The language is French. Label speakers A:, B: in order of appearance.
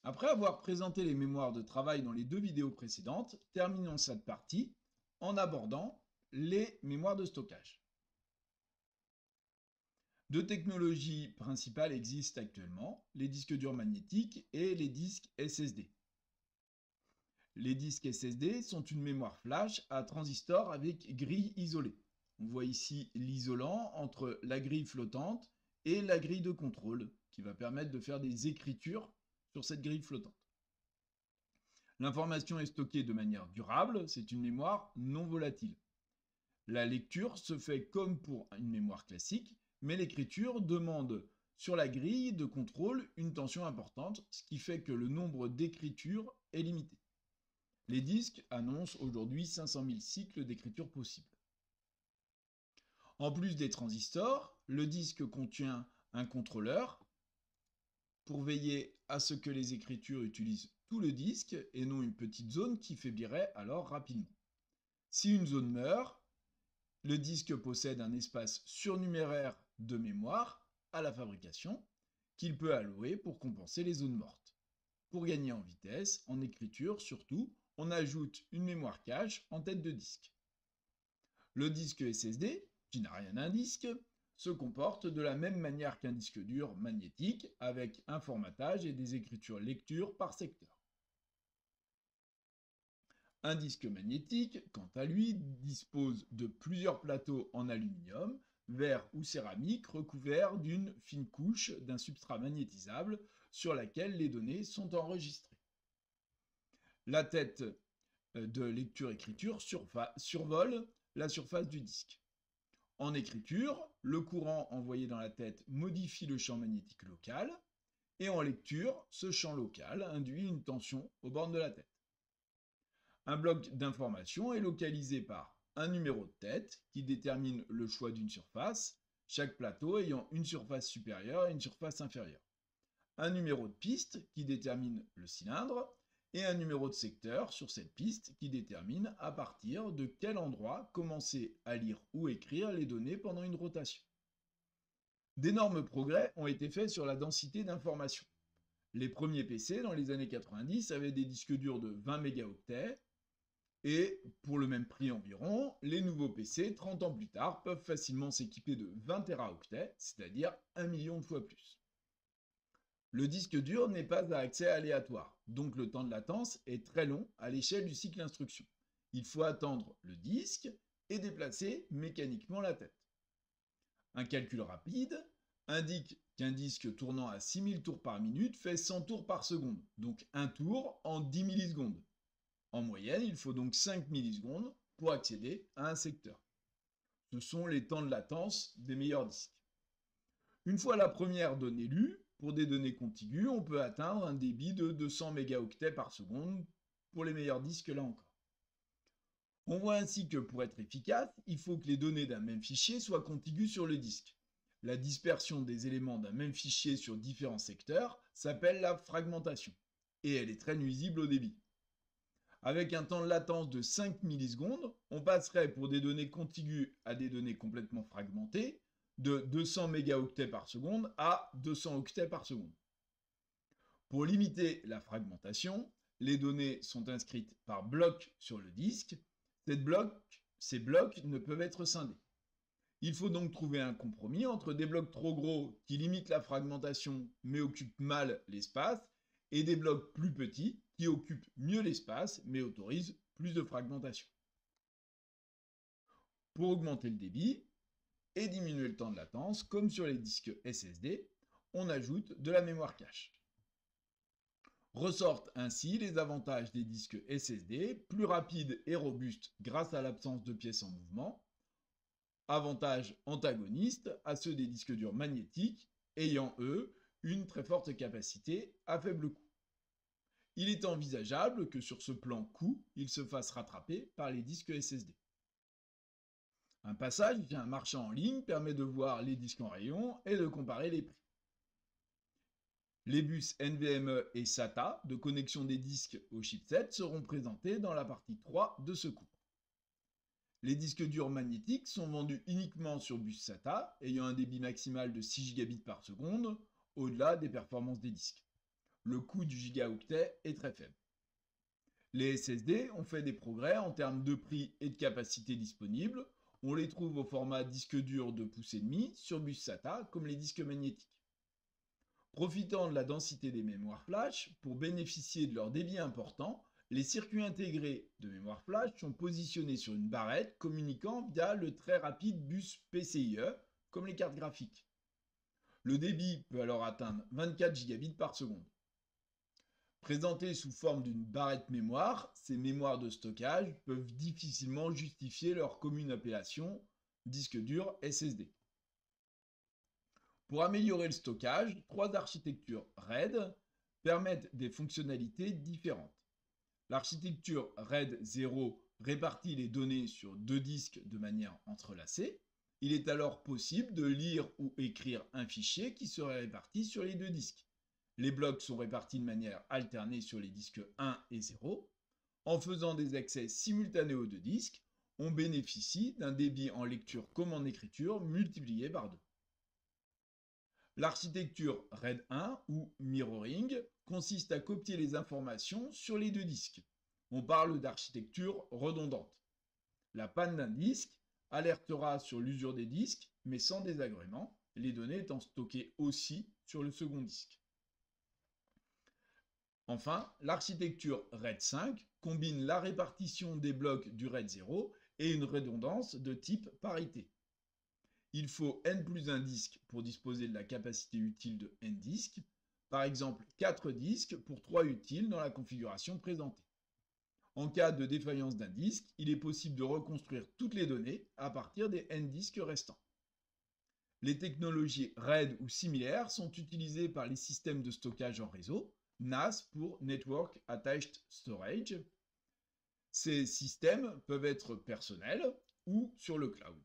A: Après avoir présenté les mémoires de travail dans les deux vidéos précédentes, terminons cette partie en abordant les mémoires de stockage. Deux technologies principales existent actuellement, les disques durs magnétiques et les disques SSD. Les disques SSD sont une mémoire flash à transistor avec grille isolée. On voit ici l'isolant entre la grille flottante et la grille de contrôle qui va permettre de faire des écritures sur cette grille flottante. L'information est stockée de manière durable, c'est une mémoire non volatile. La lecture se fait comme pour une mémoire classique, mais l'écriture demande sur la grille de contrôle une tension importante, ce qui fait que le nombre d'écritures est limité. Les disques annoncent aujourd'hui 500 000 cycles d'écriture possibles. En plus des transistors, le disque contient un contrôleur pour veiller à ce que les écritures utilisent tout le disque et non une petite zone qui faiblirait alors rapidement. Si une zone meurt, le disque possède un espace surnuméraire de mémoire à la fabrication qu'il peut allouer pour compenser les zones mortes. Pour gagner en vitesse, en écriture surtout, on ajoute une mémoire cache en tête de disque. Le disque SSD, qui n'a rien d'un disque, se comporte de la même manière qu'un disque dur magnétique avec un formatage et des écritures lecture par secteur. Un disque magnétique, quant à lui, dispose de plusieurs plateaux en aluminium, verre ou céramique recouverts d'une fine couche d'un substrat magnétisable sur laquelle les données sont enregistrées. La tête de lecture-écriture survole la surface du disque. En écriture, le courant envoyé dans la tête modifie le champ magnétique local, et en lecture, ce champ local induit une tension aux bornes de la tête. Un bloc d'information est localisé par un numéro de tête qui détermine le choix d'une surface, chaque plateau ayant une surface supérieure et une surface inférieure. Un numéro de piste qui détermine le cylindre et un numéro de secteur sur cette piste qui détermine à partir de quel endroit commencer à lire ou écrire les données pendant une rotation. D'énormes progrès ont été faits sur la densité d'informations. Les premiers PC dans les années 90 avaient des disques durs de 20 mégaoctets et pour le même prix environ, les nouveaux PC 30 ans plus tard peuvent facilement s'équiper de 20 téraoctets, c'est-à-dire 1 million de fois plus. Le disque dur n'est pas à accès aléatoire, donc le temps de latence est très long à l'échelle du cycle instruction. Il faut attendre le disque et déplacer mécaniquement la tête. Un calcul rapide indique qu'un disque tournant à 6000 tours par minute fait 100 tours par seconde, donc un tour en 10 millisecondes. En moyenne, il faut donc 5 millisecondes pour accéder à un secteur. Ce sont les temps de latence des meilleurs disques. Une fois la première donnée lue, pour des données contiguës, on peut atteindre un débit de 200 mégaoctets par seconde pour les meilleurs disques là encore. On voit ainsi que pour être efficace, il faut que les données d'un même fichier soient contiguës sur le disque. La dispersion des éléments d'un même fichier sur différents secteurs s'appelle la fragmentation, et elle est très nuisible au débit. Avec un temps de latence de 5 millisecondes, on passerait pour des données contiguës à des données complètement fragmentées de 200 mégaoctets par seconde à 200 octets par seconde. Pour limiter la fragmentation, les données sont inscrites par bloc sur le disque. Ces blocs ne peuvent être scindés. Il faut donc trouver un compromis entre des blocs trop gros qui limitent la fragmentation mais occupent mal l'espace et des blocs plus petits qui occupent mieux l'espace mais autorisent plus de fragmentation. Pour augmenter le débit et diminuer le temps de latence, comme sur les disques SSD, on ajoute de la mémoire cache. Ressortent ainsi les avantages des disques SSD, plus rapides et robustes grâce à l'absence de pièces en mouvement, avantages antagonistes à ceux des disques durs magnétiques, ayant eux une très forte capacité à faible coût. Il est envisageable que sur ce plan coût, ils se fassent rattraper par les disques SSD. Un passage via un marchand en ligne permet de voir les disques en rayon et de comparer les prix. Les bus NVMe et SATA de connexion des disques au chipset seront présentés dans la partie 3 de ce cours. Les disques durs magnétiques sont vendus uniquement sur bus SATA, ayant un débit maximal de 6 gigabits par seconde, au-delà des performances des disques. Le coût du gigaoctet est très faible. Les SSD ont fait des progrès en termes de prix et de capacité disponible. On les trouve au format disque dur de pouce et demi sur bus SATA comme les disques magnétiques. Profitant de la densité des mémoires flash, pour bénéficier de leur débit important, les circuits intégrés de mémoire flash sont positionnés sur une barrette communiquant via le très rapide bus PCIe, comme les cartes graphiques. Le débit peut alors atteindre 24 gigabits par seconde. Présentées sous forme d'une barrette mémoire, ces mémoires de stockage peuvent difficilement justifier leur commune appellation disque dur SSD. Pour améliorer le stockage, 3 architectures RAID permettent des fonctionnalités différentes. L'architecture RAID 0 répartit les données sur 2 disques de manière entrelacée. Il est alors possible de lire ou écrire un fichier qui serait réparti sur les 2 disques. Les blocs sont répartis de manière alternée sur les disques 1 et 0. En faisant des accès simultanés aux 2 disques, on bénéficie d'un débit en lecture comme en écriture multiplié par 2. L'architecture RAID 1 ou mirroring consiste à copier les informations sur les 2 disques. On parle d'architecture redondante. La panne d'un disque alertera sur l'usure des disques, mais sans désagrément, les données étant stockées aussi sur le second disque. Enfin, l'architecture RAID 5 combine la répartition des blocs du RAID 0 et une redondance de type parité. Il faut n plus 1 disque pour disposer de la capacité utile de n disques, par exemple 4 disques pour 3 utiles dans la configuration présentée. En cas de défaillance d'un disque, il est possible de reconstruire toutes les données à partir des n disques restants. Les technologies RAID ou similaires sont utilisées par les systèmes de stockage en réseau, NAS pour Network Attached Storage. Ces systèmes peuvent être personnels ou sur le cloud.